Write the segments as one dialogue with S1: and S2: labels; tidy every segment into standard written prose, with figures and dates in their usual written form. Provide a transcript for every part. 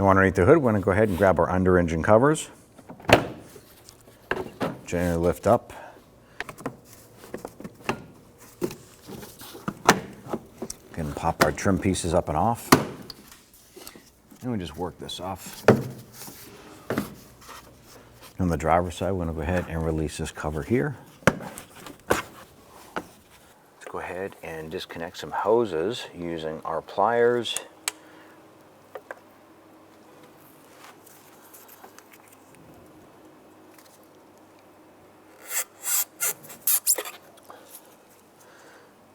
S1: from underneath the hood, we're going to go ahead and grab our under engine covers. Gently lift up. Can pop our trim pieces up and off. And we just work this off. On the driver's side, we're going to go ahead and release this cover here. Let's go ahead and disconnect some hoses using our pliers.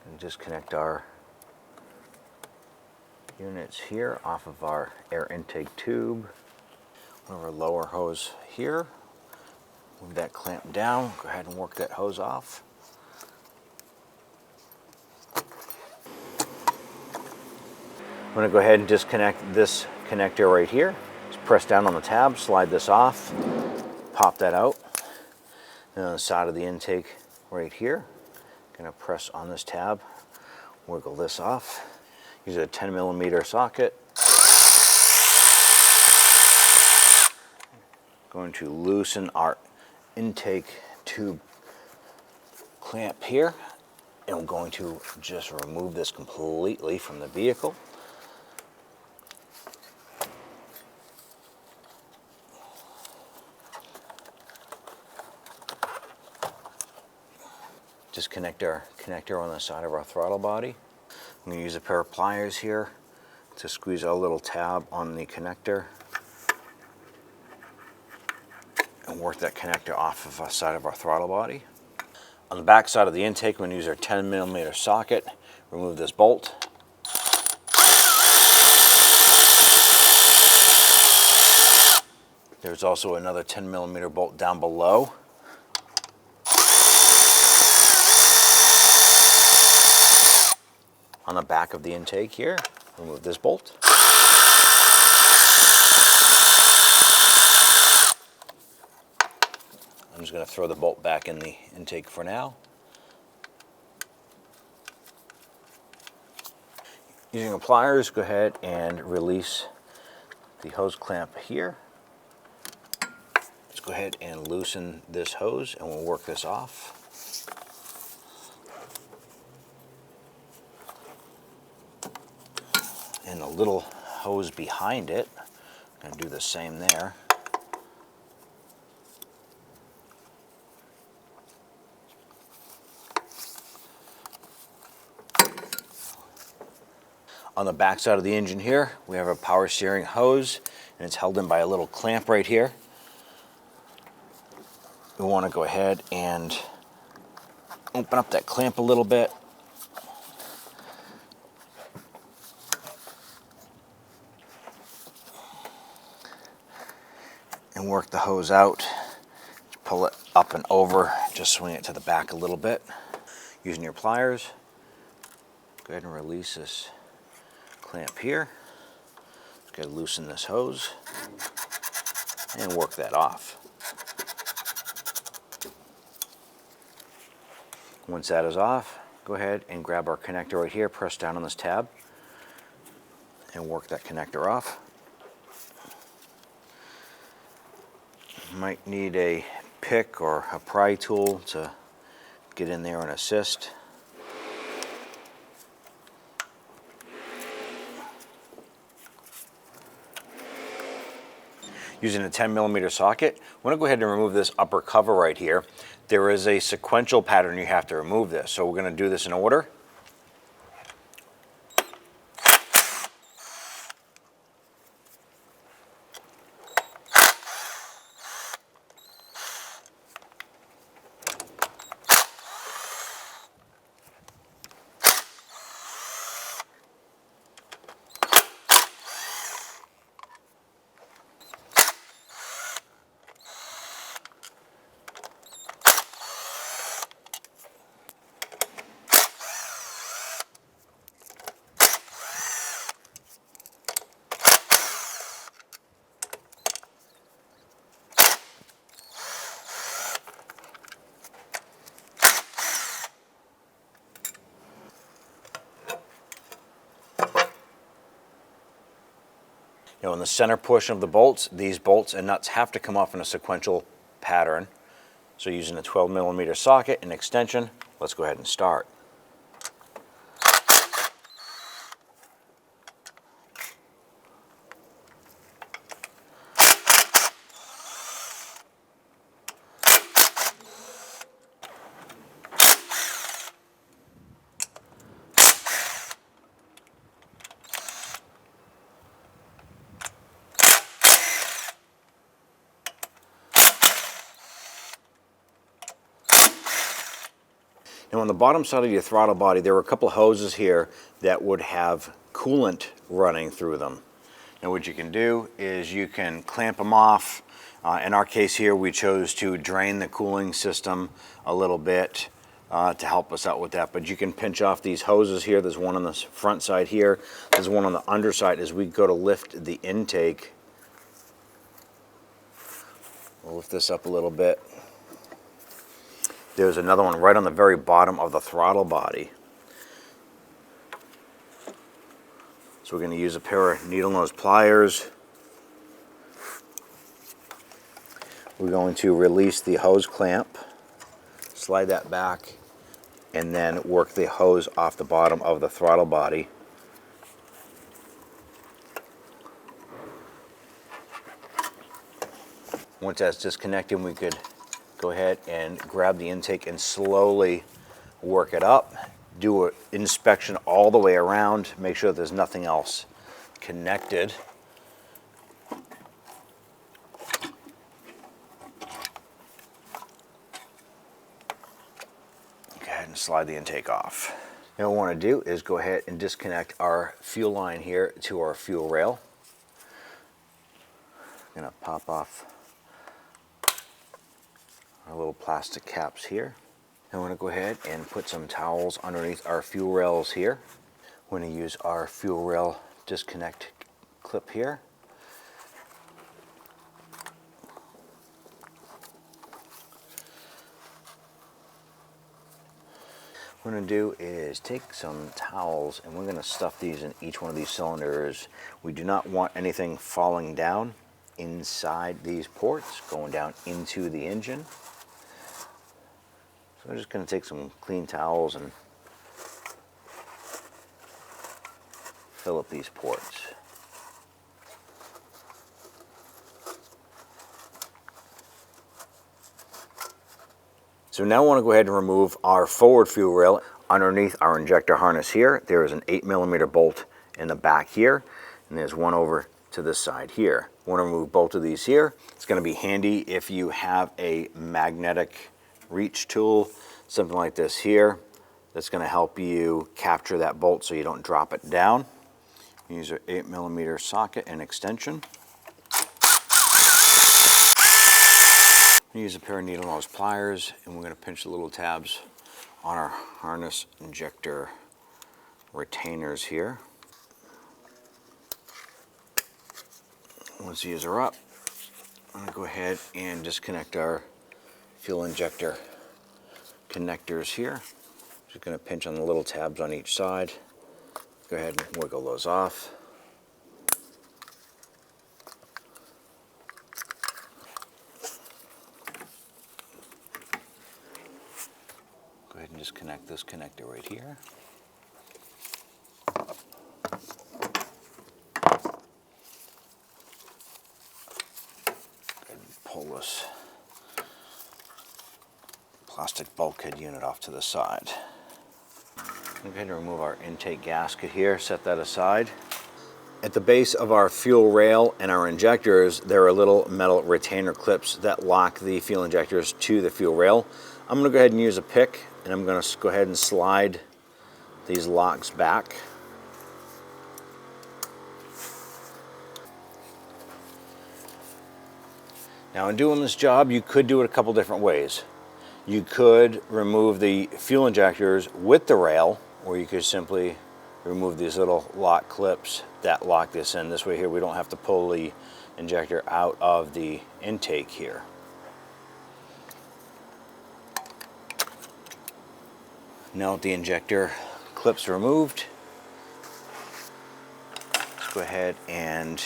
S1: And disconnect our units here off of our air intake tube. Our lower hose here. Move that clamp down. Go ahead and work that hose off. I'm going to go ahead and disconnect this connector right here. Just press down on the tab, slide this off, pop that out. And on the side of the intake right here, going to press on this tab, wiggle this off. Use a 10mm socket. Going to loosen our intake tube clamp here, and I'm going to just remove this completely from the vehicle. Disconnect our connector on the side of our throttle body. I'm going to use a pair of pliers here to squeeze a little tab on the connector and work that connector off of the side of our throttle body. On the back side of the intake, we're going to use our 10mm socket. Remove this bolt. There's also another 10mm bolt down below. On the back of the intake here, remove this bolt. I'm just going to throw the bolt back in the intake for now. Using the pliers, go ahead and release the hose clamp here. Let's go ahead and loosen this hose and we'll work this off. And the little hose behind it, I'm going to do the same there. On the back side of the engine here, we have a power steering hose, and it's held in by a little clamp right here. We want to go ahead and open up that clamp a little bit. And work the hose out. Pull it up and over, just swing it to the back a little bit. Using your pliers, go ahead and release this clamp here. Just gotta loosen this hose and work that off. Once that is off, go ahead and grab our connector right here, press down on this tab, and work that connector off. Might need a pick or a pry tool to get in there and assist. Using a 10mm socket, I'm going to go ahead and remove this upper cover right here. There is a sequential pattern you have to remove this, so we're going to do this in order. In the center portion of the bolts, these bolts and nuts have to come off in a sequential pattern. So using a 12mm socket and extension, let's go ahead and start. Now on the bottom side of your throttle body, there were a couple hoses here that would have coolant running through them. Now what you can do is you can clamp them off. In our case here, we chose to drain the cooling system a little bit to help us out with that. But you can pinch off these hoses here. There's one on the front side here. There's one on the underside as we go to lift the intake. We'll lift this up a little bit. There's another one right on the very bottom of the throttle body. So we're going to use a pair of needle nose pliers. We're going to release the hose clamp, slide that back, and then work the hose off the bottom of the throttle body. Once that's disconnected, we could go ahead and grab the intake and slowly work it up. Do an inspection all the way around, make sure there's nothing else connected. Go ahead and slide the intake off. Now what we want to do is go ahead and disconnect our fuel line here to our fuel rail. I'm going to pop off our little plastic caps here. I'm going to go ahead and put some towels underneath our fuel rails here. We're going to use our fuel rail disconnect clip here. What we're going to do is take some towels and we're going to stuff these in each one of these cylinders. We do not want anything falling down inside these ports, going down into the engine. So I'm just going to take some clean towels and fill up these ports. So now I want to go ahead and remove our forward fuel rail. Underneath our injector harness here, there is an 8mm bolt in the back here, and there's one over to this side here. I want to remove both of these here. It's going to be handy if you have a magnetic reach tool, something like this here, that's going to help you capture that bolt so you don't drop it down. Use our 8mm socket and extension. Use a pair of needle nose pliers, and we're going to pinch the little tabs on our harness injector retainers here. Once these are up, I'm going to go ahead and disconnect our fuel injector connectors here. Just going to pinch on the little tabs on each side. Go ahead and wiggle those off. Go ahead and disconnect this connector right here. Go ahead and pull this plastic bulkhead unit off to the side. Go ahead and remove our intake gasket here, set that aside. At the base of our fuel rail and our injectors, there are little metal retainer clips that lock the fuel injectors to the fuel rail. I'm going to go ahead and use a pick, and I'm going to go ahead and slide these locks back. Now in doing this job, you could do it a couple different ways. You could remove the fuel injectors with the rail, or you could simply remove these little lock clips that lock this in. This way here we don't have to pull the injector out of the intake here. Now with the injector clips removed, let's go ahead and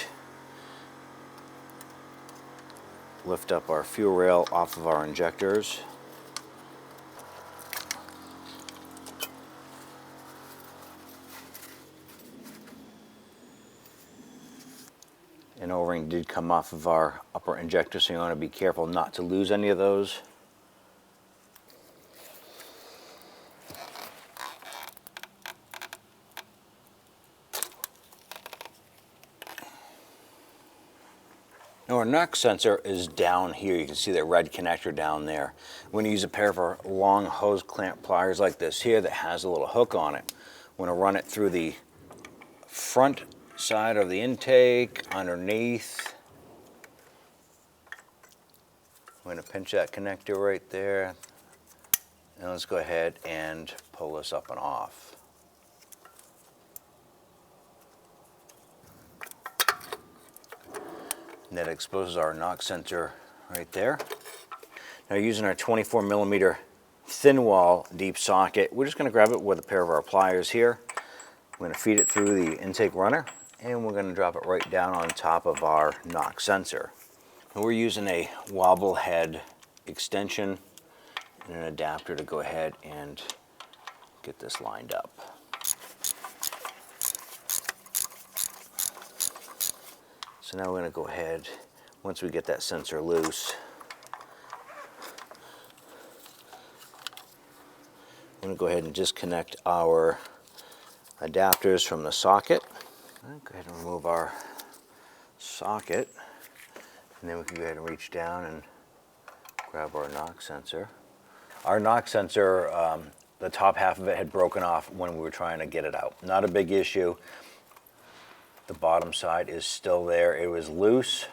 S1: Lift up our fuel rail off of our injectors. An O-ring did come off of our upper injector, so you want to be careful not to lose any of those. Now our knock sensor is down here. You can see that red connector down there. We're going to use a pair of our long hose clamp pliers like this here that has a little hook on it. We're going to run it through the front side of the intake, underneath. We're going to pinch that connector right there. And let's go ahead and pull this up and off. And that exposes our knock sensor right there. Now using our 24mm thin wall deep socket, we're just going to grab it with a pair of our pliers here. We're going to feed it through the intake runner, and we're going to drop it right down on top of our knock sensor. And we're using a wobble head extension and an adapter to go ahead and get this lined up. So now we're going to go ahead, once we get that sensor loose, I'm going to go ahead and disconnect our adapters from the socket. Go ahead and remove our socket, and then we can go ahead and reach down and grab our knock sensor. Our knock sensor, the top half of it had broken off when we were trying to get it out. Not a big issue. The bottom side is still there. It was loose.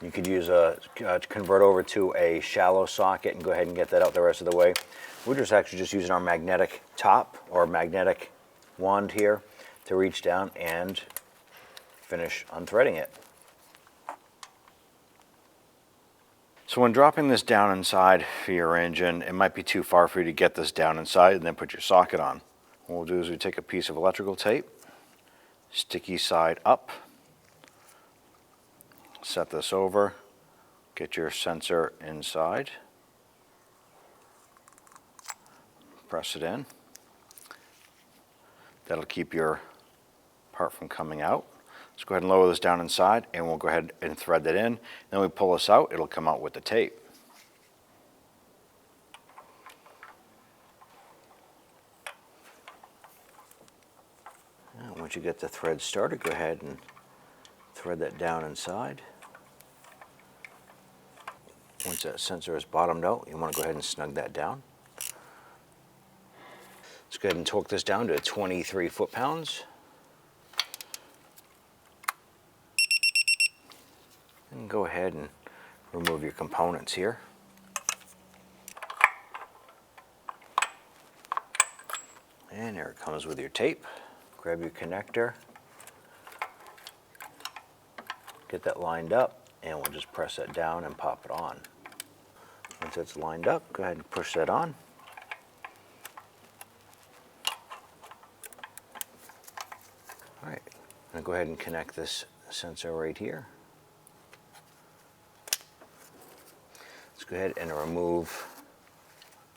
S1: You could use convert over to a shallow socket and go ahead and get that out the rest of the way. We're actually just using our magnetic top or magnetic wand here to reach down and finish unthreading it. So when dropping this down inside for your engine, it might be too far for you to get this down inside and then put your socket on. What we'll do is we take a piece of electrical tape, sticky side up, set this over, get your sensor inside, press it in. That'll keep your part from coming out. Let's go ahead and lower this down inside, and we'll go ahead and thread that in. Then we pull this out, it'll come out with the tape. And once you get the thread started, go ahead and thread that down inside. Once that sensor is bottomed out, you want to go ahead and snug that down. Let's go ahead and torque this down to 23 foot-pounds. And go ahead and remove your components here. And there it comes with your tape. Grab your connector, get that lined up, and we'll just press that down and pop it on. Once it's lined up, go ahead and push that on. All right, I'm going to go ahead and connect this sensor right here. Let's go ahead and remove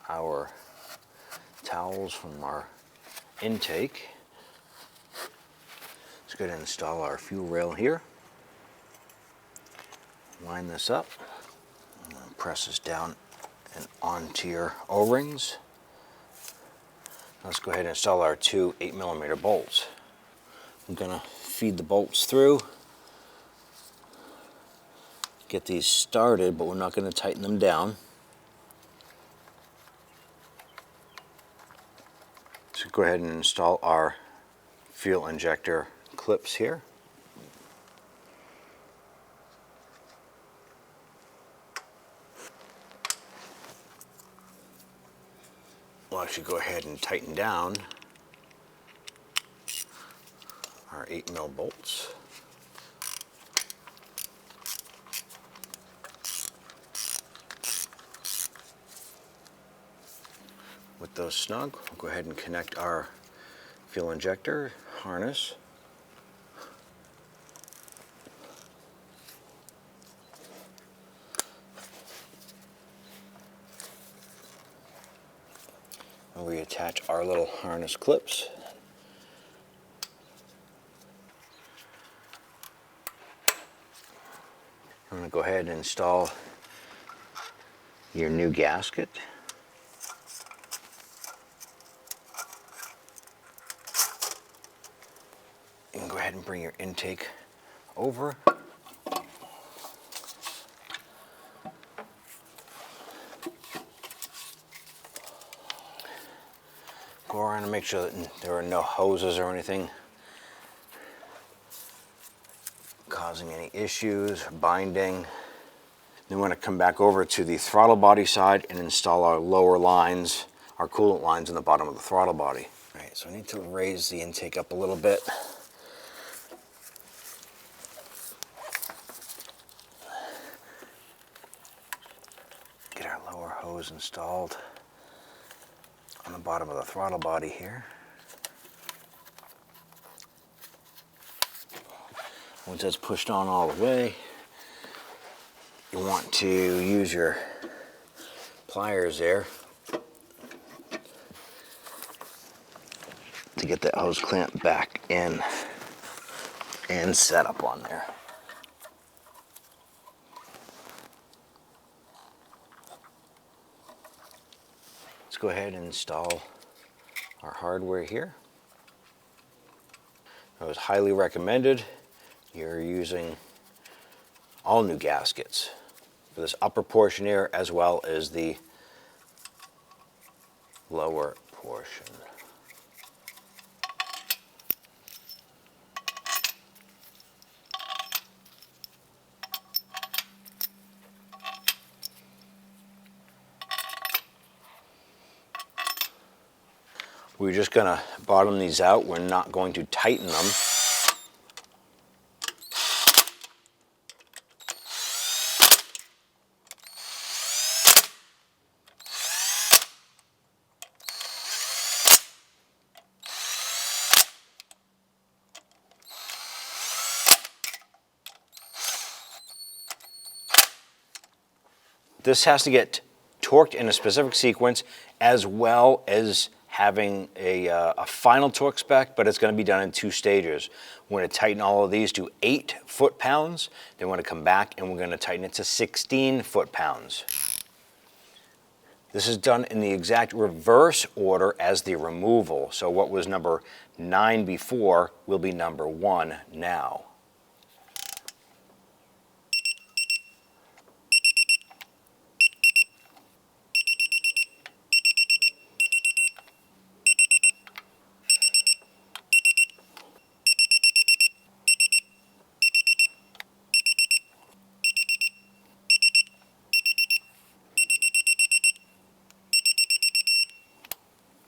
S1: our towels from our intake. Let's go ahead and install our fuel rail here. Line this up. Press this down and onto your O-rings. Let's go ahead and install our two 8mm bolts. I'm going to feed the bolts through. Get these started, but we're not going to tighten them down. So go ahead and install our fuel injector clips here. We'll actually go ahead and tighten down our 8mm bolts. With those snug, we'll go ahead and connect our fuel injector harness. and reattach our little harness clips. I'm going to go ahead and install your new gasket. You can go ahead and bring your intake over. Go around and make sure that there are no hoses or anything causing any issues, binding. Then we're going to come back over to the throttle body side and install our lower lines, our coolant lines in the bottom of the throttle body. All right, so I need to raise the intake up a little bit. Get our lower hose installed on the bottom of the throttle body here. Once that's pushed on all the way, you want to use your pliers there to get that hose clamp back in and set up on there. Let's go ahead and install our hardware here. It was highly recommended. You're using all new gaskets for this upper portion here as well as the lower portion. We're just going to bottom these out. We're not going to tighten them. This has to get torqued in a specific sequence as well as having a final torque spec, but it's going to be done in 2 stages. We're going to tighten all of these to 8 foot-pounds. Then we're going to come back and we're going to tighten it to 16 foot-pounds. This is done in the exact reverse order as the removal. So what was number 9 before will be number 1 now.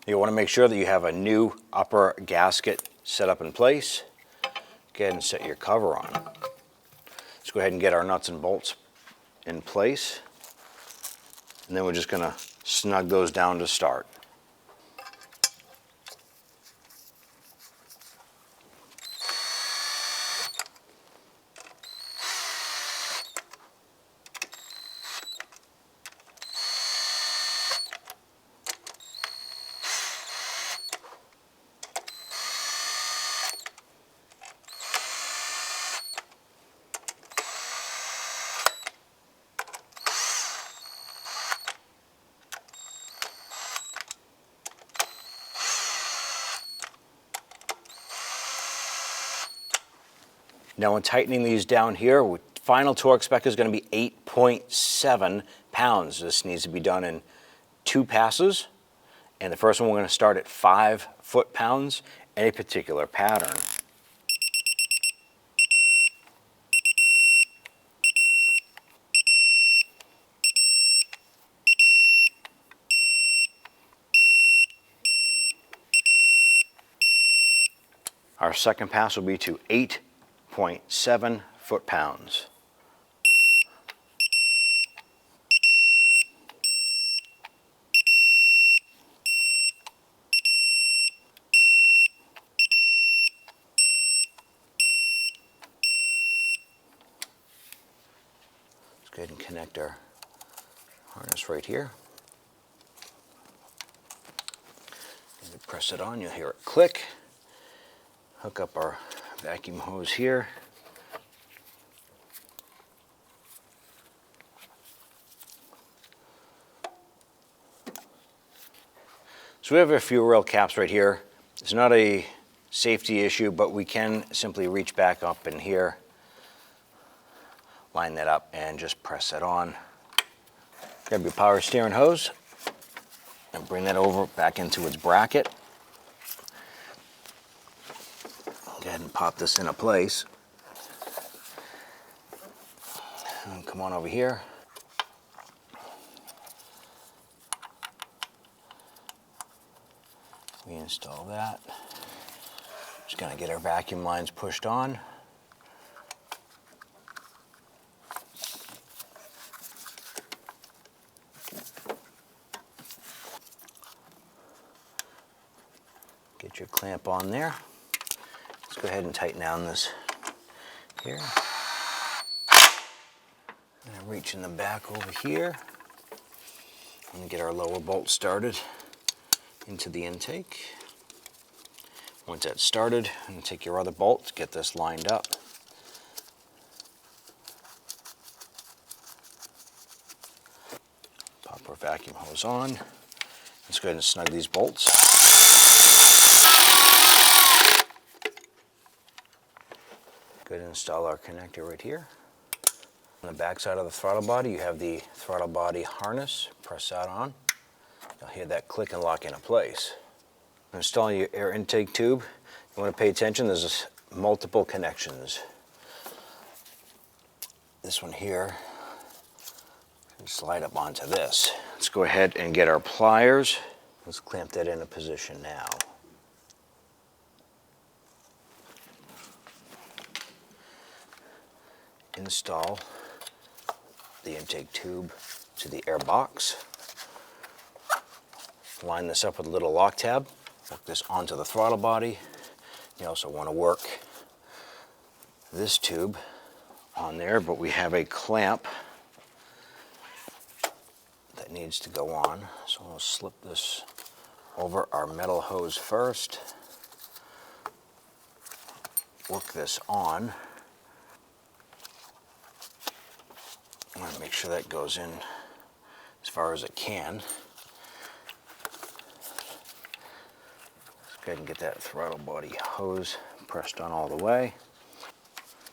S1: You want to make sure that you have a new upper gasket set up in place. Go ahead and set your cover on. Let's go ahead and get our nuts and bolts in place. And then we're just going to snug those down to start. Now when tightening these down here, final torque spec is going to be 8.7 pounds. This needs to be done in 2 passes. And the first one we're going to start at 5 foot-pounds, any particular pattern. Our second pass will be to 8.7 foot-pounds. Let's go ahead and connect our harness right here. Press it on, you'll hear it click. Hook up our vacuum hose here. So we have a few rail caps right here. It's not a safety issue, but we can simply reach back up in here, line that up, and just press that on. Grab your power steering hose and bring that over back into its bracket. Go ahead and pop this into place. And come on over here. Reinstall that. Just gonna get our vacuum lines pushed on. Get your clamp on there. Let's go ahead and tighten down this here. And reach in the back over here and get our lower bolt started into the intake. Once that's started, and take your other bolt, get this lined up. Pop our vacuum hose on. Let's go ahead and snug these bolts. Go ahead and install our connector right here. On the back side of the throttle body, you have the throttle body harness. Press that on. You'll hear that click and lock into place. Installing your air intake tube, you want to pay attention, there's multiple connections. This one here, slide up onto this. Let's go ahead and get our pliers. Let's clamp that into position now. Install the intake tube to the air box. Line this up with a little lock tab. Hook this onto the throttle body. You also want to work this tube on there, but we have a clamp that needs to go on. So we'll slip this over our metal hose first. Work this on. I want to make sure that goes in as far as it can. Go ahead and get that throttle body hose pressed on all the way.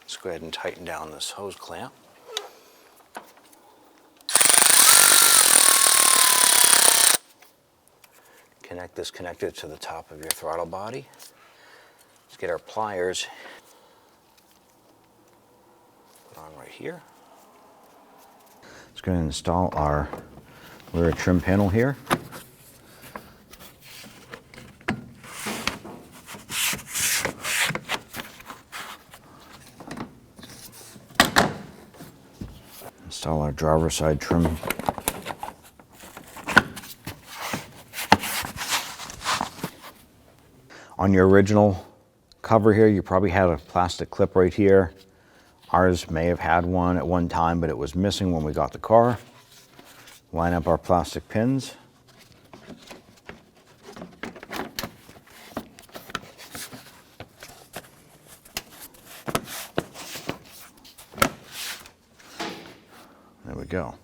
S1: Let's go ahead and tighten down this hose clamp. Connect this connector to the top of your throttle body. Let's get our pliers put on right here. Let's go ahead and install our rear trim panel here. Install our driver's side trim. On your original cover here, you probably had a plastic clip right here. Ours may have had one at one time, but it was missing when we got the car. Line up our plastic pins. There we go.